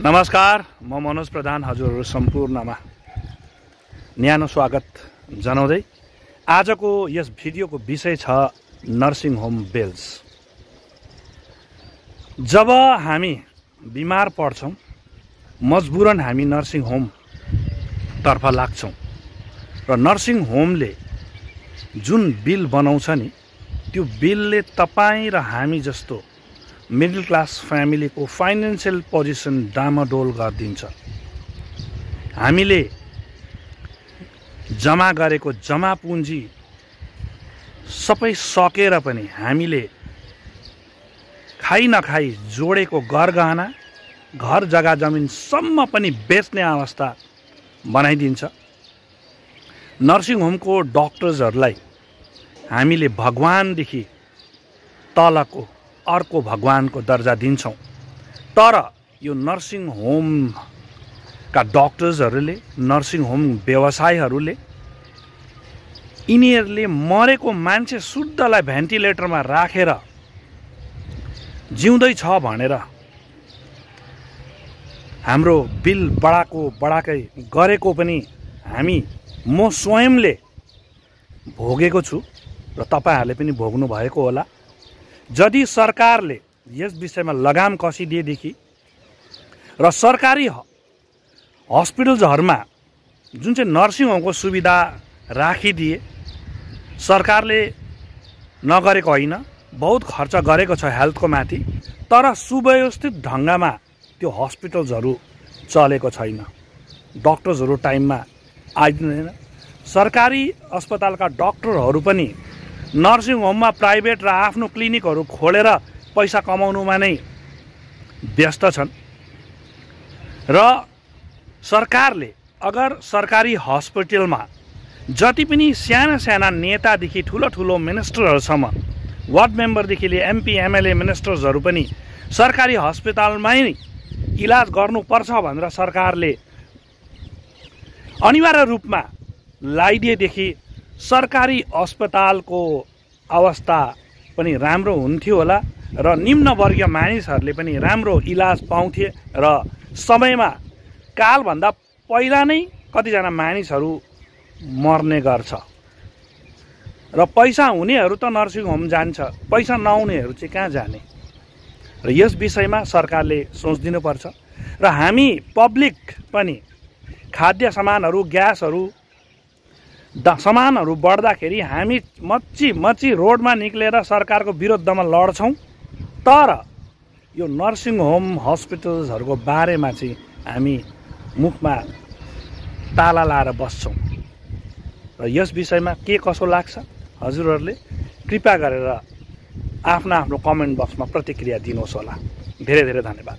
नमस्कार, म मनोज प्रधान हजुरहरु सम्पूर्णमा न्यानो स्वागत जनाउँदै आजको यस भिडियोको विषय छ नर्सिङ होम बेल्स। जब हामी बिमार पर्छौं मजबुरन हामी नर्सिङ होम तर्फ लाग्छौं र नर्सिङ होमले जुन बिल बनाउँछ नि त्यो बिलले तपाई र हामी जस्तो मिडल क्लास फ्यामिली को फाइनेन्शियल पोजिसन डामाडोल गरिदिन्छ। हामीले जमा गरेको जमा पुँजी सबै सकेर पनि हामीले खाई नखाई जोडेको गरगहना घर जग्गा जमिन सम्म पनि बेच्ने अवस्था बनाइदिन्छ। नर्सिङ होमको डाक्टर्सहरुलाई हामीले भगवानदेखि तलको अर्को भगवानको दर्जा दिन्छौं। तर यो नर्सिङ होम का डाक्टर्सहरुले नर्सिङ होम व्यवसायीहरुले यिनीहरुले मरेको मान्छे शुद्धलाई भेन्टिलेटरमा राखेर जिउँदै छ भनेर हाम्रो बिल बढाकै गरेको पनि म स्वयंले भोगेको छु र तपाईहरुले पनि भोग्नु भएको होला। यदि सरकारले यस विषयमा लगाम कसिदिएदेखि र सरकारी हस्पिटल्सहरुमा जुन चाहिँ नर्सिङ होमको सुविधा राखिदिए, सरकारले नगरेको हैन, बहुत खर्च गरेको छ हेल्थको माथि, तर सुव्यवस्थित ढंगमा त्यो हस्पिटल्सहरु चलेको छैन। डाक्टर्सहरु टाइममा आइदिँदैन। सरकारी अस्पतालका डाक्टरहरु पनि नर्सिङ होममा प्राइभेट र आफ्नो क्लिनिकहरु खोलेर पैसा कमाउनुमा नै व्यस्त छन् र सरकारले अगर सरकारी हस्पिटलमा जति पनि साना नेतादेखि ठुलो मिनिस्टरहरुसम्म वार्ड मेम्बरदेखि लिएर एमपी एमएलए मिनिस्टर्सहरु पनि सरकारी हस्पिटलमै इलाज गर्नुपर्छ भनेर सरकारले अनिवार्य रूपमा लाइदिएदेखि सरकारी अस्पतालको अवस्था पनि राम्रो हुन्थ्यो होला र निम्न वर्गीय मानिसहरुले पनि राम्रो इलाज पाउँथे र समयमा काल भन्दा पहिला नै कतिजना मानिसहरु मर्ने गर्छ र पैसा हुनेहरु त नर्सिङ होम जान्छ, पैसा नहुनेहरु चाहिँ कहाँ जाने। र यस विषयमा सरकारले सोच्दिनु पर्छ र हामी पब्लिक पनि खाद्य सामानहरु ग्यासहरु सामानहरु बढ्दाखेरि हामी मच्ची रोडमा निक्लेर सरकारको विरुद्धमा लड्छौं। तर यो नर्सिङ होम हस्पिटल्सहरुको बारेमा चाहिँ हामी मुखमा ताला लाएर बस्छौं र यस विषयमा के कसो लाग्छ हजुरहरुले कृपया गरेर आफ्नो कमेन्ट बक्समा प्रतिक्रिया दिनुहोस् होला। धेरै धेरै धन्यवाद।